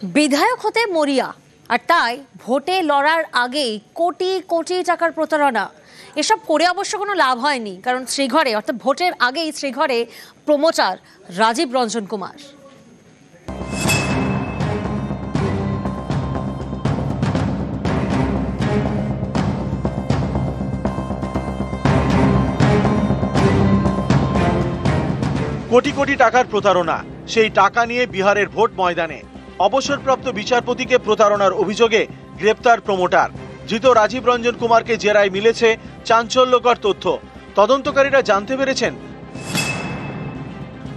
বিধায়ক হতে মরিয়া, আর তাই ভোটে লড়ার আগেই কোটি কোটি টাকার প্রতারণা। এসব করে অবশ্য কোনো লাভ হয়নি, কারণ শ্রীঘরে অর্থাৎ ভোটের আগেই শ্রীঘরে প্রমোটার রাজীব রঞ্জন কুমার। কোটি কোটি টাকার প্রতারণা, সেই টাকা নিয়ে বিহারের ভোট ময়দানে অবসরপ্রাপ্ত বিচারপতিকে প্রতারণার অভিযোগে গ্রেপ্তার প্রমোটার। ধৃত রাজীব রঞ্জন কুমারকে জেরায় মিলেছে চাঞ্চল্যকর তথ্য। তদন্তকারীরা জানতে পেরেছেন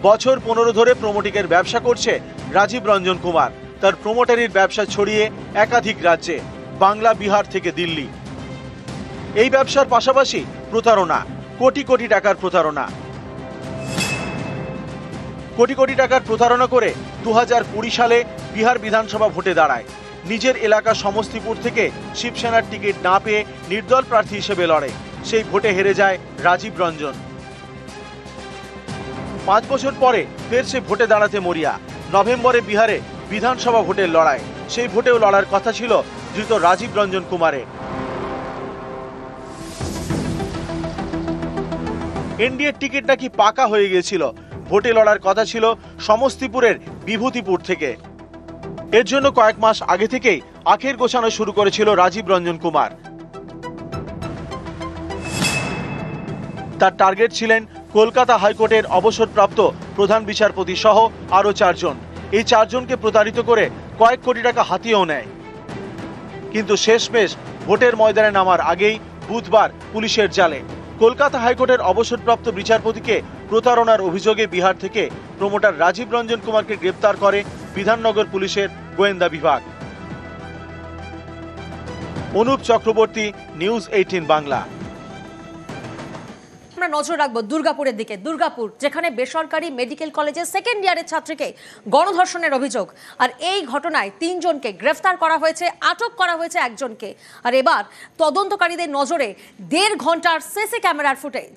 বছর 15 ধরে প্রমোটিংয়ের ব্যবসা করছে রাজীব রঞ্জন কুমার। তার প্রমোটারির ব্যবসা ছড়িয়ে একাধিক রাজ্যে, বাংলা, বিহার থেকে দিল্লি। এই ব্যবসার পাশাপাশি প্রতারণা, কোটি কোটি টাকার প্রতারণা। কোটি কোটি টাকার প্রতারণা করে 2020 সালে বিহার বিধানসভা ভোটে দাঁড়ায়। নিজের এলাকা সমস্তিপুর থেকে শিবসেনার টিকিট না পেয়ে নির্দল প্রার্থী হিসেবে লড়ে। সেই ভোটে হেরে যায় রাজীব রঞ্জন। 5 বছর পরে ফের সে ভোটে দাঁড়াতে মরিয়া। নভেম্বরে বিহারে বিধানসভা ভোটের লড়াই, সেই ভোটেও লড়ার কথা ছিল ধৃত রাজীব রঞ্জন কুমারের। এনডিএর টিকিট নাকি পাকা হয়ে গিয়েছিল। ভোটে লড়ার কথা ছিল সমস্তিপুরের বিভূতিপুর থেকে। এর জন্য কয়েক মাস আগে থেকেই আখের গোছানো শুরু করেছিল রাজীব রঞ্জন কুমার। তার টার্গেট ছিলেন কলকাতা হাইকোর্টের অবসরপ্রাপ্ত প্রধান বিচারপতি সহ আরো 4 জন। এই 4 জনকে প্রতারিত করে কয়েক কোটি টাকা হাতিয়েও নেয়। কিন্তু শেষমেশ ভোটের ময়দানে নামার আগেই বুধবার পুলিশের জালে। কলকাতা হাইকোর্টের অবসরপ্রাপ্ত বিচারপতিকে প্রতারণার অভিযোগে বিহার থেকে প্রমোটার রাজীব রঞ্জন কুমারকে গ্রেপ্তার করে বিধাননগর পুলিশের গোয়েন্দা বিভাগ। অনুপ চক্রবর্তী, নিউজ 18 বাংলা। আমরা নজর রাখবো দুর্গাপুরের দিকে। দুর্গাপুর, যেখানে বেসরকারি মেডিকেল কলেজের সেকেন্ড ইয়ারের ছাত্রীকে গণধর্ষণের অভিযোগ, আর এই ঘটনায় 3 জনকে গ্রেফতার করা হয়েছে, আটক করা হয়েছে একজনকে। আর এবার তদন্তকারীদের নজরে 1.5 ঘন্টার সিসি ক্যামেরার ফুটেজ।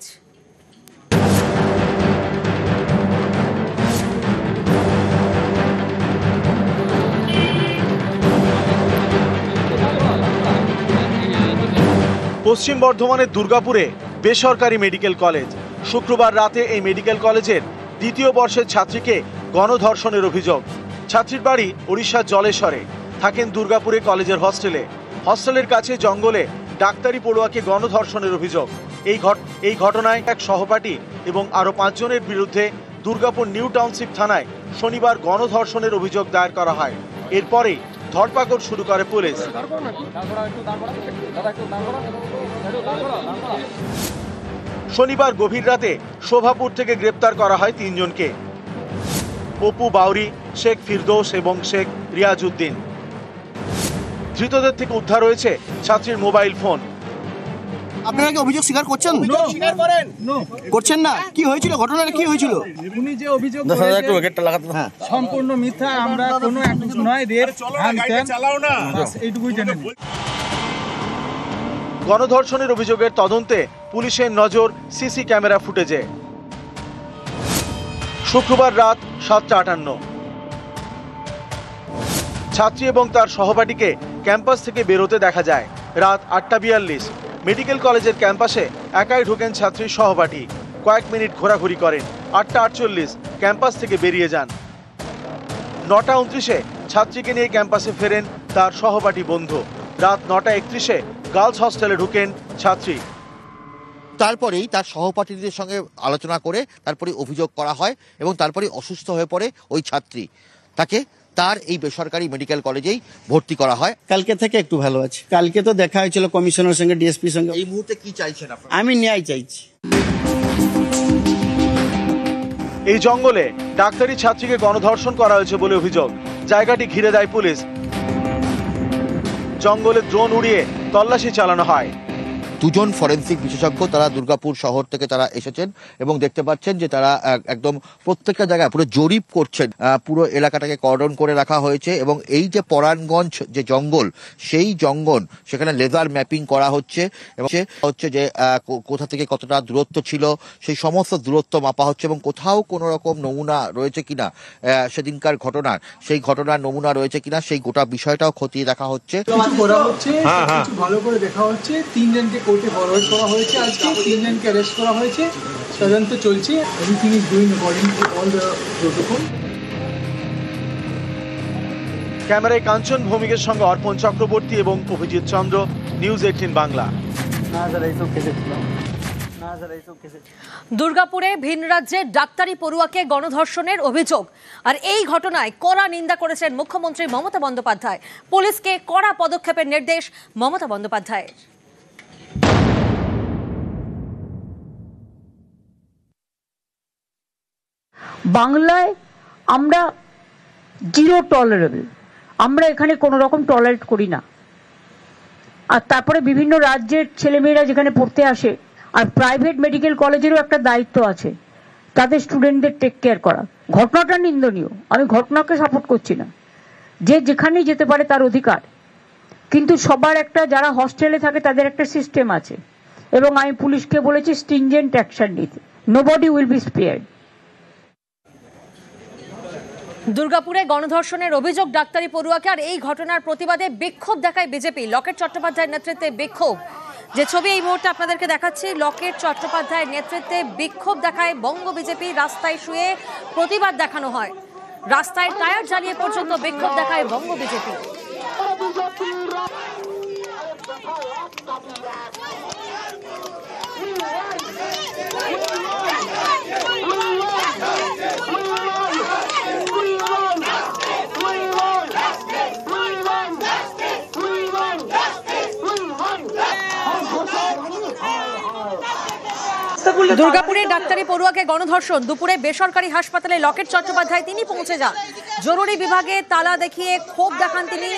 পশ্চিম বর্ধমানের দুর্গাপুরে বেসরকারি মেডিকেল কলেজ। শুক্রবার রাতে এই মেডিকেল কলেজের 2য় বর্ষের ছাত্রীকে গণধর্ষণের অভিযোগ। ছাত্রীর বাড়ি ওড়িশার জলেশ্বরে, থাকেন দুর্গাপুরে কলেজের হস্টেলে। হস্টেলের কাছে জঙ্গলে ডাক্তারি পড়ুয়াকে গণধর্ষণের অভিযোগ। এই ঘটনায় এক সহপাঠী এবং আরো 5 জনের বিরুদ্ধে দুর্গাপুর নিউ টাউনশিপ থানায় শনিবার গণধর্ষণের অভিযোগ দায়ের করা হয়। এরপরেই ধরপাকড় শুরু করে পুলিশ। শনিবার গভীর রাতে শোভাপুর থেকে গ্রেপ্তার করা হয় 3 জনকে: অপু বাউরি, শেখ ফিরদৌস এবং শেখ রিয়াজউদ্দিন। ধৃতদের থেকে উদ্ধার হয়েছে ছাত্রীর মোবাইল ফোন। আপনারা কি অভিযোগ স্বীকার করছেন? করছেন না? কি হয়েছিল, ঘটনাটা কি হয়েছিল? উনি যে অভিযোগ সম্পূর্ণ মিথ্যা। আমরা কোনো নয় রেপ এইটুকুই জানি। গণধর্ষণের অভিযোগের তদন্তে পুলিশের নজর সিসি ক্যামেরা ফুটেজে। শুক্রবার রাত 7:58 ছাত্রী এবং তার সহপাঠীকে ক্যাম্পাস থেকে বেরোতে দেখা যায়। রাত 8:42 মেডিকেল কলেজের ক্যাম্পাসে একাই ঢোকেন ছাত্রীর সহপাঠী। কয়েক মিনিট ঘোরাঘুরি করেন। 8:48 ক্যাম্পাস থেকে বেরিয়ে যান। 9:29 ছাত্রীকে নিয়ে ক্যাম্পাসে ফেরেন তার সহপাঠী বন্ধু। রাত 9:31 গার্লস হস্টেলে ঢুকেন ছাত্রী। তারপরেই তার সহপাঠীদের সঙ্গে আলোচনা করে তারপরে অভিযোগ করা হয় এবং তারপরে অসুস্থ হয়ে পড়ে ওই ছাত্রী। তাকে তার এই বেসরকারি মেডিকেল কলেজেই ভর্তি করা হয়। কালকে থেকে একটু ভালো আছে। কালকে তো দেখা হয়েছিল কমিশনার সঙ্গে, ডিএসপির সঙ্গে। এই মুহূর্তে কি চাইছেন আপনারা? আমি ন্যায় চাইছি। এই জঙ্গলে ডাক্তারি ছাত্রীকে গণধর্ষণ করা হয়েছে বলে অভিযোগ। জায়গাটি ঘিরে দেয় পুলিশ। জঙ্গলে ড্রোন উড়িয়ে তল্লাশি চালানো হয়। দুজন ফরেন্সিক বিশেষজ্ঞ তারা দুর্গাপুর শহর থেকে তারা এসেছেন এবং দেখতে পাচ্ছেন যে তারা একদম প্রত্যেকটা জায়গায় পুরো জরিপ করছেন। পুরো এলাকাটাকে কর্ডন করে রাখা হয়েছে এবং এই যে পরাণগঞ্জ যে জঙ্গল, সেই জঙ্গল সেখানে লেজার ম্যাপিং করা হচ্ছে এবং হচ্ছে যে কোথা থেকে কতটা দূরত্ব ছিল সেই সমস্ত দূরত্ব মাপা হচ্ছে এবং কোথাও কোনো রকম নমুনা রয়েছে কিনা সেদিনকার ঘটনার, সেই ঘটনার নমুনা রয়েছে কিনা সেই গোটা বিষয়টাও খতিয়ে দেখা হচ্ছে। করা হচ্ছে ভালো করে দেখা হচ্ছে। 3 জনকে কোর্টে ফরওয়ার্ড করা হয়েছে, আজকে 3 জনকে অ্যারেস্ট করা হয়েছে, তদন্ত চলছে। Everything is doing according to all the protocol. ক্যামেরায় কাঞ্চন ভৌমিকের সঙ্গে অর্পণ চক্রবর্তী এবং অভিজিৎ চন্দ্র, নিউজ 18 বাংলা। দুর্গাপুরে ভিন রাজ্যে ডাক্তারি পড়ুয়াকে গণধর্ষণের অভিযোগ, আর এই ঘটনায় কড়া নিন্দা করেছেন মুখ্যমন্ত্রী মমতা বন্দ্যোপাধ্যায়। পুলিশকে কড়া পদক্ষেপের নির্দেশ মমতা বন্দ্যোপাধ্যায়ের। বাংলায় আমরা জিরো টলারেবল, আমরা এখানে কোনো রকম টলারেট করি না। আর তারপরে বিভিন্ন রাজ্যের ছেলেমেয়েরা যেখানে পড়তে আসে, আর প্রাইভেট মেডিকেল কলেজেরও একটা দায়িত্ব আছে তাদের স্টুডেন্টদের টেক কেয়ার করা। ঘটনাটা নিন্দনীয়, আমি ঘটনাকে সাপোর্ট করছি না, যে যেখানেই যেতে পারে তার অধিকার, কিন্তু সবার একটা, যারা হস্টেলে থাকে তাদের একটা সিস্টেম আছে এবং আমি পুলিশকে বলেছি স্ট্রিনজেন্ট অ্যাকশন নিতে। Nobody will be spared. দুর্গাপুরে গণধর্ষণের অভিযোগ ডাক্তারি পড়ুয়াকে, আর এই ঘটনার প্রতিবাদে বিক্ষোভ দেখায় বিজেপি। লকেট চট্টোপাধ্যায়ের নেতৃত্বে বিক্ষোভ, যে ছবি এই মুহূর্তে আপনাদেরকে দেখাচ্ছি, লকেট চট্টোপাধ্যায়ের নেতৃত্বে বিক্ষোভ দেখায় বঙ্গ বিজেপি। রাস্তায় শুয়ে প্রতিবাদ দেখানো হয়, রাস্তায় টায়ার জ্বালিয়ে পর্যন্ত বিক্ষোভ দেখায় বঙ্গ বিজেপি। দুর্গাপুরে ডাক্তারি পড়ুয়াকে গণধর্ষণ, দুপুরে বেসরকারি হাসপাতালে লকেট চট্টোপাধ্যায় তিনি পৌঁছে যান। জরুরি বিভাগে তালা দেখিয়ে ক্ষোভ দেখান তিনি,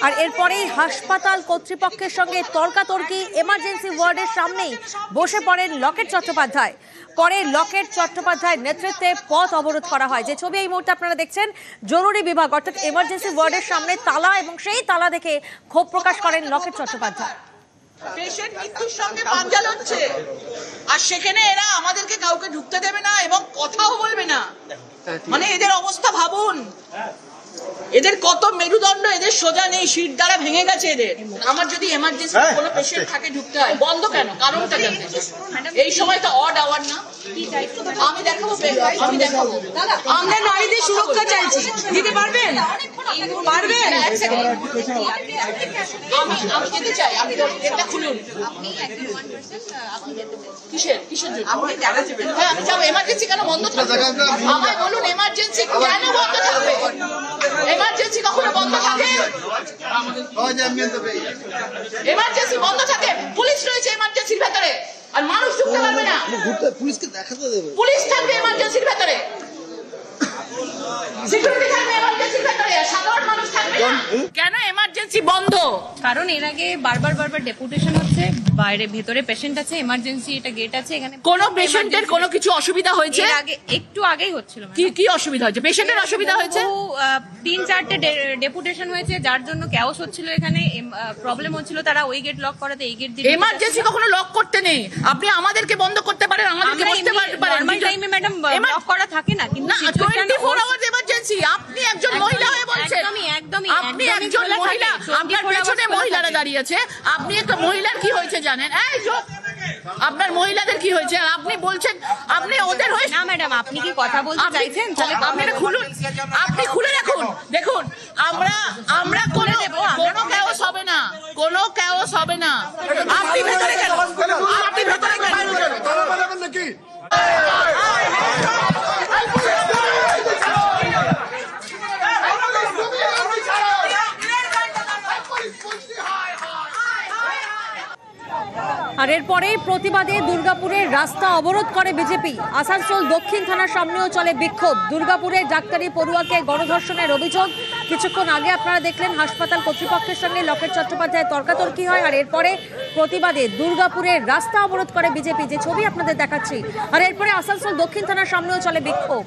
আর এরপরেই হাসপাতাল কর্তৃপক্ষের সঙ্গে তর্কাতর্কি। এমার্জেন্সি ওয়ার্ডের সামনেই বসে পড়েন লকেট চট্টোপাধ্যায়। পরে লকেট চট্টোপাধ্যায়ের নেতৃত্বে পথ অবরোধ করা হয়। যে ছবি এই মুহূর্তে আপনারা দেখছেন, জরুরি বিভাগ অর্থাৎ এমার্জেন্সি ওয়ার্ডের সামনে তালা, এবং সেই তালা দেখে ক্ষোভ প্রকাশ করেন লকেট চট্টোপাধ্যায়। পেশেন্ট মৃত্যুর সঙ্গে পাঞ্জাল হচ্ছে, আর সেখানে এরা আমাদেরকে কাউকে ঢুকতে দেবে না এবং কথাও বলবে না। মানে এদের অবস্থা ভাবুন, এদের কত মেরুদণ্ড, এদের সোজা নেই, সিট দ্বারা ভেঙে গেছে এদের। আমার যদি এমার্জেন্সি কোনো পেশেন্ট থাকে ঢুকতে হয়, বন্ধ কেন, কারণটা জানতে। এই সময় তো অড আওয়ার না। আমি দেখাবো, আমরা নারীদের সুরক্ষা চাইছি, দিতে পারবেন? পারবেন? আমি যেতে চাই, আপনি গেটটা খুলুন। কিসের জন্য? হ্যাঁ আমি যাবো। এমার্জেন্সি কেন বন্ধ থাকবে? আমায় বলুন, এমার্জেন্সি কেন বন্ধ থাকবে? এমার্জেন্সি কখনো বন্ধ থাকে? এমার্জেন্সি বন্ধ থাকে? পুলিশ রয়েছে এমার্জেন্সির ভেতরে, আর মানুষ ঢুকতে পারবে না। পুলিশকে দেখাতে দেবে, পুলিশ থাকবে এমার্জেন্সির ভেতরে, সিকিউরিটি থাকবে এমার্জেন্সির ভেতরে, সাধারণ মানুষ থাকবে না। কেন এমার্জেন্সি বন্ধ? কারণ এর আগে বারবার ডেপুটেশন হচ্ছে, বাইরে ভেতরে পেশেন্ট আছে, এমার্জেন্সি এটা গেট আছে, এখানে কোন পেশেন্টের কোনো কিছু অসুবিধা হয়েছে? এর আগে একটু আগেই হচ্ছিল। কি অসুবিধা হয়েছে? পেশেন্টের অসুবিধা হয়েছে? 3-4টে ডেপুটেশন হয়েছে, যার জন্য ক্যাওস হচ্ছিল, এখানে প্রবলেম হচ্ছিল। তারা ওই গেট লক করাতে এই গেট দিয়ে। এমার্জেন্সি কখনো লক করতে নেই, আপনি আমাদেরকে বন্ধ করতে পারেন, আমাদেরকে বসতে পারেন। নরমাল টাইমে ম্যাডাম লক করা থাকে না, কিন্তু 24 আওয়ার্স এমার্জেন্সি। আপনি একজন মহিলা হয়ে বলছেন, একদমই আপনি একজন মহিলা, আপনার পেছনে মহিলারা দাঁড়িয়ে আছে, আপনি একটা মহিলার কি হয়েছে জানেন? এই চুপ, আপনার মহিলাদের কি হয়েছে আর আপনি বলছেন আপনি ওদের হয়ে? না ম্যাডাম, আপনি কি কথা বলতে চাইছেন? তাহলে আপনি এটা খুলুন, আপনি খুলে রাখুন। দেখুন, আমরা কোনো ক্যাওস হবে না, কোনো ক্যাওস হবে না। আপনি ভেতরে কেন? আপনি ভেতরে কেন? আর আর এরপরেই প্রতিবাদে দুর্গাপুরের রাস্তা অবরোধ করে বিজেপি। আসানসোল দক্ষিণ থানার সামনেও চলে বিক্ষোভ। দুর্গাপুরে ডাক্তারি পড়ুয়াকে গণধর্ষণের অভিযোগ। কিছুক্ষণ আগে আপনারা দেখলেন হাসপাতাল কর্তৃপক্ষের সঙ্গে লকেট চট্টোপাধ্যায়ের তর্কাতর্কি হয়, আর এরপরে প্রতিবাদে দুর্গাপুরের রাস্তা অবরোধ করে বিজেপি, যে ছবি আপনাদের দেখাচ্ছি। আর এরপরে আসানসোল দক্ষিণ থানার সামনেও চলে বিক্ষোভ।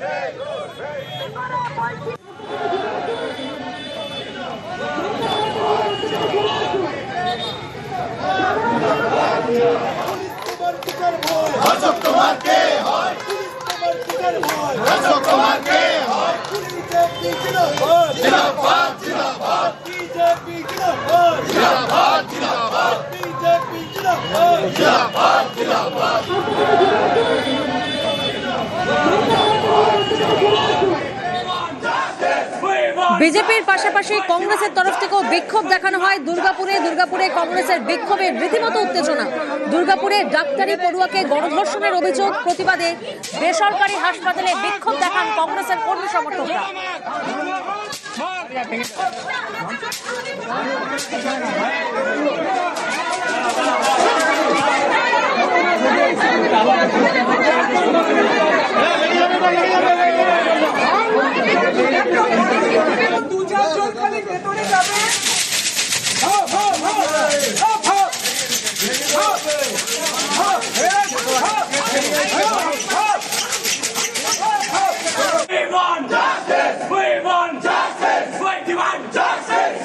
বিজেপির পাশাপাশি কংগ্রেসের তরফ থেকেও বিক্ষোভ দেখানো হয় দুর্গাপুরে কংগ্রেসের বিক্ষোভের রীতিমতো উত্তেজনা। দুর্গাপুরে ডাক্তারি পড়ুয়াকে গণধর্ষণের অভিযোগ প্রতিবাদে বেসরকারি হাসপাতালে বিক্ষোভ দেখান কংগ্রেসের কর্মী সমর্থকরা।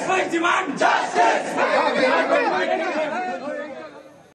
We demand justice!